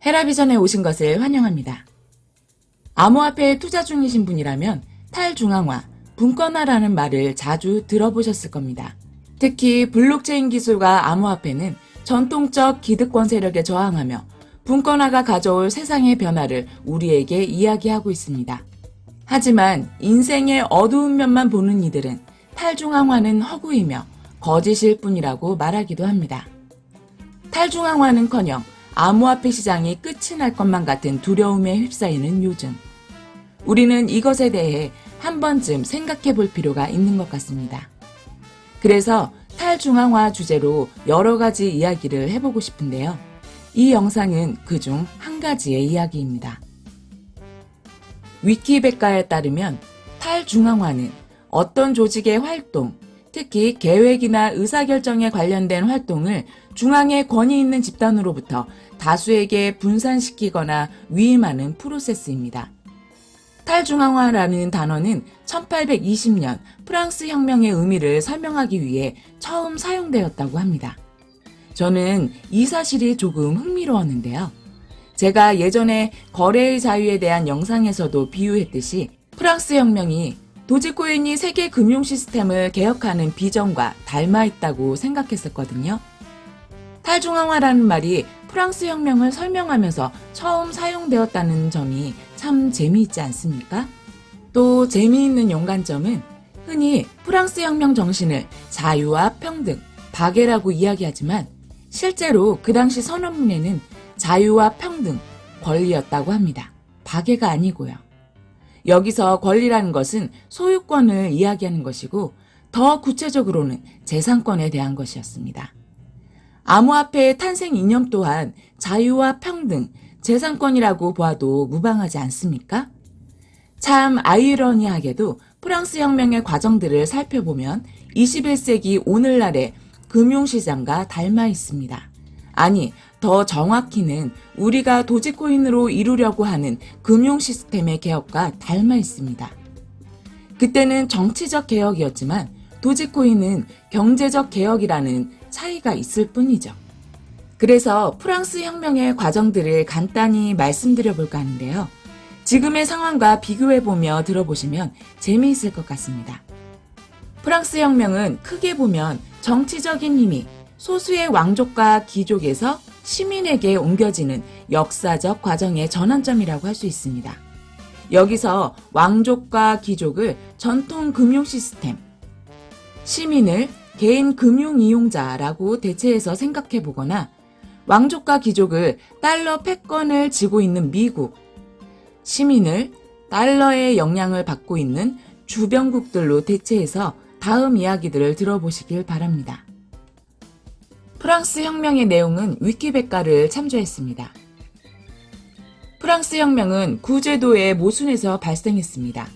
헤라비전에 오신 것을 환영합니다. 암호화폐에 투자 중이신 분이라면 탈중앙화, 분권화라는 말을 자주 들어보셨을 겁니다. 특히 블록체인 기술과 암호화폐는 전통적 기득권 세력에 저항하며 분권화가 가져올 세상의 변화를 우리에게 이야기하고 있습니다. 하지만 인생의 어두운 면만 보는 이들은 탈중앙화는 허구이며 거짓일 뿐이라고 말하기도 합니다. 탈중앙화는커녕 암호화폐 시장이 끝이 날 것만 같은 두려움에 휩싸이는 요즘. 우리는 이것에 대해 한 번쯤 생각해 볼 필요가 있는 것 같습니다. 그래서 탈중앙화 주제로 여러 가지 이야기를 해보고 싶은데요. 이 영상은 그중 한 가지의 이야기입니다. 위키백과에 따르면 탈중앙화는 어떤 조직의 활동, 특히 계획이나 의사결정에 관련된 활동을 중앙에 권위 있는 집단으로부터 다수에게 분산시키거나 위임하는 프로세스입니다. 탈중앙화라는 단어는 1820년 프랑스 혁명의 의미를 설명하기 위해 처음 사용되었다고 합니다. 저는 이 사실이 조금 흥미로웠는데요. 제가 예전에 거래의 자유에 대한 영상에서도 비유했듯이 프랑스 혁명이 도지코인이 세계 금융 시스템을 개혁하는 비전과 닮아 있다고 생각했었거든요. 탈중앙화라는 말이 프랑스 혁명을 설명하면서 처음 사용되었다는 점이 참 재미있지 않습니까? 또 재미있는 연관점은 흔히 프랑스 혁명 정신을 자유와 평등, 박애라고 이야기하지만 실제로 그 당시 선언문에는 자유와 평등, 권리였다고 합니다. 박애가 아니고요. 여기서 권리라는 것은 소유권을 이야기하는 것이고 더 구체적으로는 재산권에 대한 것이었습니다. 암호화폐의 탄생 이념 또한 자유와 평등, 재산권이라고 보아도 무방하지 않습니까? 참 아이러니하게도 프랑스 혁명의 과정들을 살펴보면 21세기 오늘날의 금융시장과 닮아 있습니다. 아니, 더 정확히는 우리가 도지코인으로 이루려고 하는 금융 시스템의 개혁과 닮아 있습니다. 그때는 정치적 개혁이었지만 도지코인은 경제적 개혁이라는 차이가 있을 뿐이죠. 그래서 프랑스 혁명의 과정들을 간단히 말씀드려 볼까 하는데요. 지금의 상황과 비교해보며 들어보시면 재미있을 것 같습니다. 프랑스 혁명은 크게 보면 정치적인 힘이 소수의 왕족과 귀족에서 시민에게 옮겨지는 역사적 과정의 전환점이라고 할 수 있습니다. 여기서 왕족과 귀족을 전통 금융 시스템, 시민을 개인 금융 이용자라고 대체해서 생각해 보거나 왕족과 귀족을 달러 패권을 쥐고 있는 미국, 시민을 달러의 영향을 받고 있는 주변국들로 대체해서 다음 이야기들을 들어보시길 바랍니다. 프랑스 혁명의 내용은 위키백과를 참조했습니다. 프랑스 혁명은 구제도의 모순에서 발생했습니다.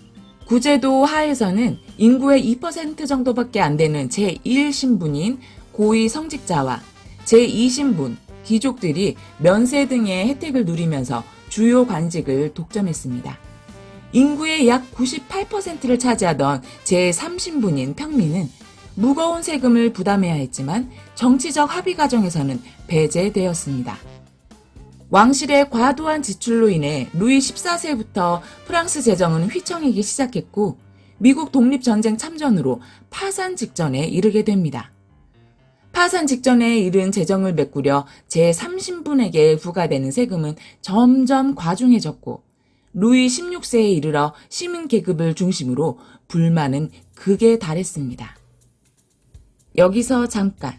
구제도 하에서는 인구의 2% 정도밖에 안 되는 제1신분인 고위 성직자와 제2신분, 귀족들이 면세 등의 혜택을 누리면서 주요 관직을 독점했습니다. 인구의 약 98%를 차지하던 제3신분인 평민은 무거운 세금을 부담해야 했지만 정치적 합의 과정에서는 배제되었습니다. 왕실의 과도한 지출로 인해 루이 14세부터 프랑스 재정은 휘청이기 시작했고 미국 독립전쟁 참전으로 파산 직전에 이르게 됩니다. 파산 직전에 이른 재정을 메꾸려 제3신분에게 부과되는 세금은 점점 과중해졌고 루이 16세에 이르러 시민 계급을 중심으로 불만은 극에 달했습니다. 여기서 잠깐,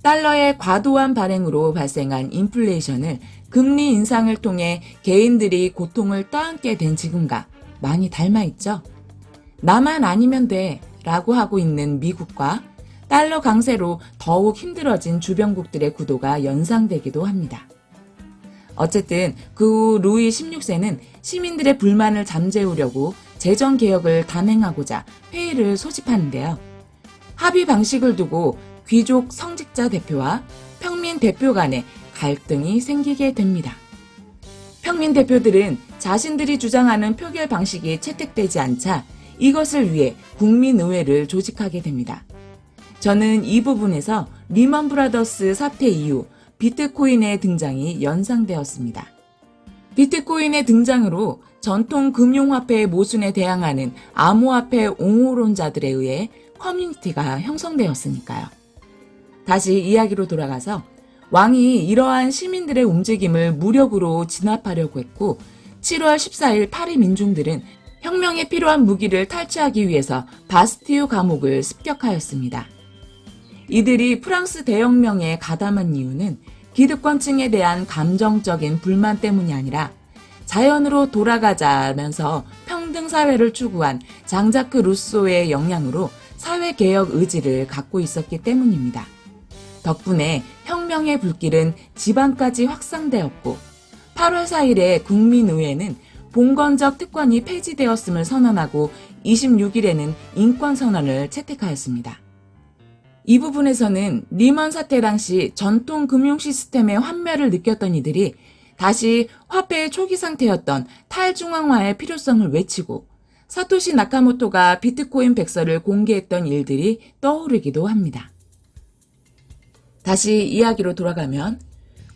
달러의 과도한 발행으로 발생한 인플레이션을 금리 인상을 통해 개인들이 고통을 떠안게 된 지금과 많이 닮아 있죠? 나만 아니면 돼 라고 하고 있는 미국과 달러 강세로 더욱 힘들어진 주변국들의 구도가 연상되기도 합니다. 어쨌든 그 후 루이 16세는 시민들의 불만을 잠재우려고 재정개혁을 단행하고자 회의를 소집하는데요. 합의 방식을 두고 귀족 성직자 대표와 평민 대표 간에 갈등이 생기게 됩니다. 평민 대표들은 자신들이 주장하는 표결 방식이 채택되지 않자 이것을 위해 국민의회를 조직하게 됩니다. 저는 이 부분에서 리먼 브라더스 사태 이후 비트코인의 등장이 연상되었습니다. 비트코인의 등장으로 전통 금융화폐의 모순에 대항하는 암호화폐 옹호론자들에 의해 커뮤니티가 형성되었으니까요. 다시 이야기로 돌아가서 왕이 이러한 시민들의 움직임을 무력으로 진압하려고 했고 7월 14일 파리 민중들은 혁명에 필요한 무기를 탈취하기 위해서 바스티유 감옥을 습격하였습니다. 이들이 프랑스 대혁명에 가담한 이유는 기득권층에 대한 감정적인 불만 때문이 아니라 자연으로 돌아가자면서 평등사회를 추구한 장자크 루소의 영향으로 사회개혁 의지를 갖고 있었기 때문입니다. 덕분에 혁명의 불길은 지방까지 확산되었고 8월 4일에 국민의회는 봉건적 특권이 폐지되었음을 선언하고 26일에는 인권선언을 채택하였습니다. 이 부분에서는 리먼 사태 당시 전통 금융 시스템의 환멸을 느꼈던 이들이 다시 화폐의 초기 상태였던 탈중앙화의 필요성을 외치고 사토시 나카모토가 비트코인 백서를 공개했던 일들이 떠오르기도 합니다. 다시 이야기로 돌아가면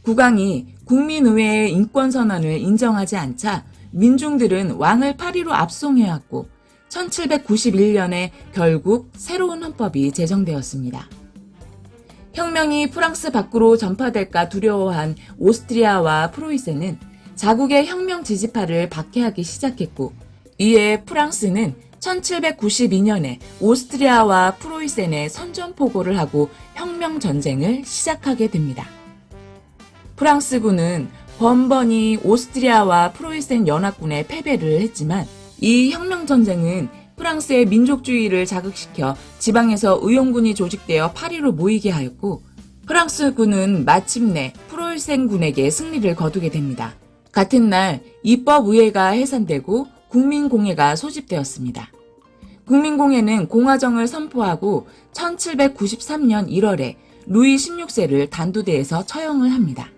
국왕이 국민의회의 인권선언을 인정하지 않자 민중들은 왕을 파리로 압송해왔고 1791년에 결국 새로운 헌법이 제정되었습니다. 혁명이 프랑스 밖으로 전파될까 두려워한 오스트리아와 프로이센은 자국의 혁명 지지파를 박해하기 시작했고 이에 프랑스는 1792년에 오스트리아와 프로이센에 선전포고를 하고 혁명 전쟁을 시작하게 됩니다. 프랑스군은 번번이 오스트리아와 프로이센 연합군에 패배를 했지만 이 혁명 전쟁은 프랑스의 민족주의를 자극시켜 지방에서 의용군이 조직되어 파리로 모이게 하였고 프랑스군은 마침내 프로이센군에게 승리를 거두게 됩니다. 같은 날 입법의회가 해산되고 국민공회가 소집되었습니다. 국민공회는 공화정을 선포하고 1793년 1월에 루이 16세를 단두대에서 처형을 합니다.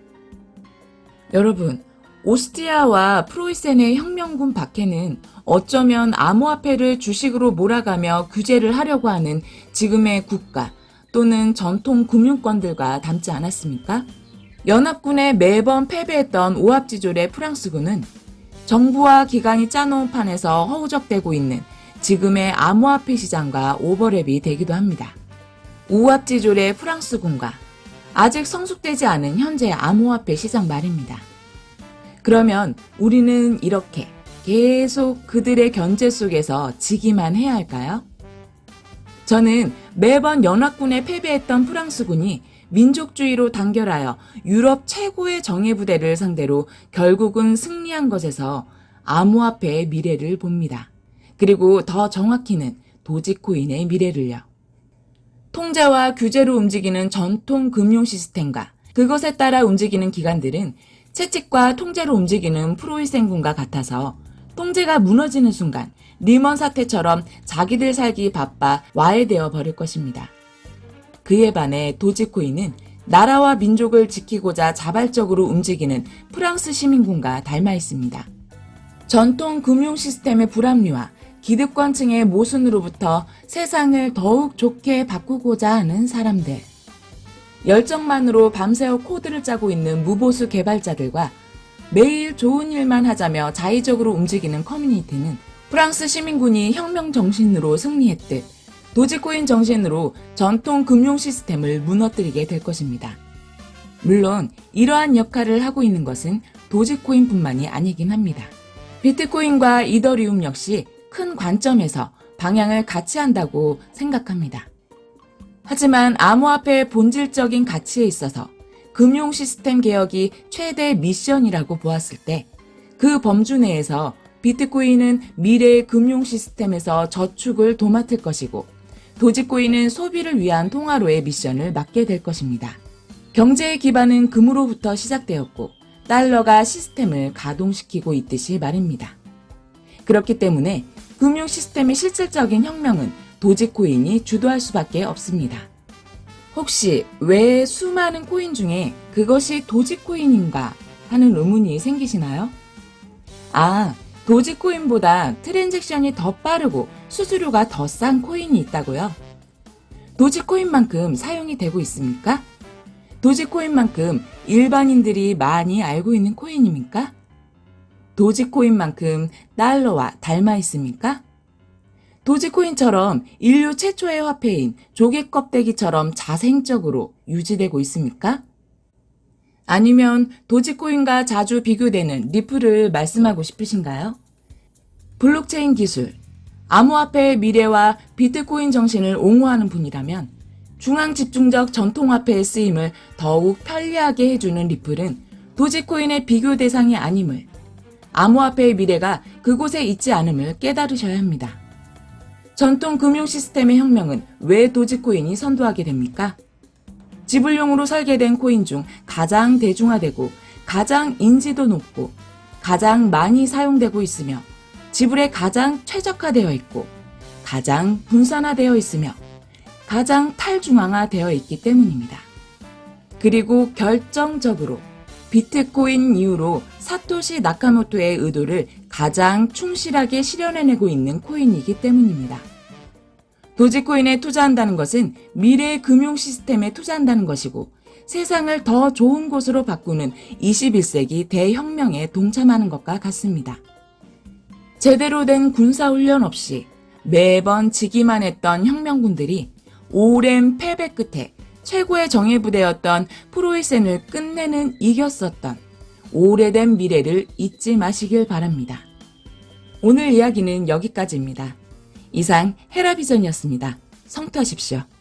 여러분, 오스트리아와 프로이센의 혁명군 박해는 어쩌면 암호화폐를 주식으로 몰아가며 규제를 하려고 하는 지금의 국가 또는 전통 금융권들과 닮지 않았습니까? 연합군에 매번 패배했던 오합지졸의 프랑스군은 정부와 기관이 짜놓은 판에서 허우적대고 있는 지금의 암호화폐 시장과 오버랩이 되기도 합니다. 오합지졸의 프랑스군과 아직 성숙되지 않은 현재 암호화폐 시장 말입니다. 그러면 우리는 이렇게 계속 그들의 견제 속에서 지기만 해야 할까요? 저는 매번 연합군에 패배했던 프랑스군이 민족주의로 단결하여 유럽 최고의 정예부대를 상대로 결국은 승리한 것에서 암호화폐의 미래를 봅니다. 그리고 더 정확히는 도지코인의 미래를요. 통제와 규제로 움직이는 전통 금융 시스템과 그것에 따라 움직이는 기관들은 채찍과 통제로 움직이는 프로이센군과 같아서 통제가 무너지는 순간 리먼 사태처럼 자기들 살기 바빠 와해되어 버릴 것입니다. 그에 반해 도지코인은 나라와 민족을 지키고자 자발적으로 움직이는 프랑스 시민군과 닮아 있습니다. 전통 금융 시스템의 불합리와 기득권층의 모순으로부터 세상을 더욱 좋게 바꾸고자 하는 사람들. 열정만으로 밤새워 코드를 짜고 있는 무보수 개발자들과 매일 좋은 일만 하자며 자의적으로 움직이는 커뮤니티는 프랑스 시민군이 혁명 정신으로 승리했듯 도지코인 정신으로 전통 금융 시스템을 무너뜨리게 될 것입니다. 물론 이러한 역할을 하고 있는 것은 도지코인뿐만이 아니긴 합니다. 비트코인과 이더리움 역시 큰 관점에서 방향을 같이 한다고 생각합니다. 하지만 암호화폐의 본질적인 가치에 있어서 금융 시스템 개혁이 최대 미션이라고 보았을 때 그 범주 내에서 비트코인은 미래의 금융 시스템에서 저축을 도맡을 것이고 도지코인은 소비를 위한 통화로의 미션을 맡게 될 것입니다. 경제의 기반은 금으로부터 시작되었고 달러가 시스템을 가동시키고 있듯이 말입니다. 그렇기 때문에 금융 시스템의 실질적인 혁명은 도지코인이 주도할 수밖에 없습니다. 혹시 왜 수많은 코인 중에 그것이 도지코인인가 하는 의문이 생기시나요? 도지코인보다 트랜잭션이 더 빠르고 수수료가 더 싼 코인이 있다고요? 도지코인만큼 사용이 되고 있습니까? 도지코인만큼 일반인들이 많이 알고 있는 코인입니까? 도지코인만큼 달러와 닮아 있습니까? 도지코인처럼 인류 최초의 화폐인 조개 껍데기처럼 자생적으로 유지되고 있습니까? 아니면 도지코인과 자주 비교되는 리플을 말씀하고 싶으신가요? 블록체인 기술, 암호화폐의 미래와 비트코인 정신을 옹호하는 분이라면 중앙집중적 전통화폐의 쓰임을 더욱 편리하게 해주는 리플은 도지코인의 비교 대상이 아님을, 암호화폐의 미래가 그곳에 있지 않음을 깨달으셔야 합니다. 전통 금융 시스템의 혁명은 왜 도지코인이 선도하게 됩니까? 지불용으로 설계된 코인 중 가장 대중화되고 가장 인지도 높고 가장 많이 사용되고 있으며 지불에 가장 최적화되어 있고 가장 분산화되어 있으며 가장 탈중앙화되어 있기 때문입니다. 그리고 결정적으로 비트코인 이후로 사토시 나카모토의 의도를 가장 충실하게 실현해내고 있는 코인이기 때문입니다. 도지코인에 투자한다는 것은 미래의 금융 시스템에 투자한다는 것이고 세상을 더 좋은 곳으로 바꾸는 21세기 대혁명에 동참하는 것과 같습니다. 제대로 된 군사훈련 없이 매번 지기만 했던 혁명군들이 오랜 패배 끝에 최고의 정예부대였던 프로이센을 끝내는 이겼었던 오래된 미래를 잊지 마시길 바랍니다. 오늘 이야기는 여기까지입니다. 이상 헤라비전이었습니다. 성투하십시오.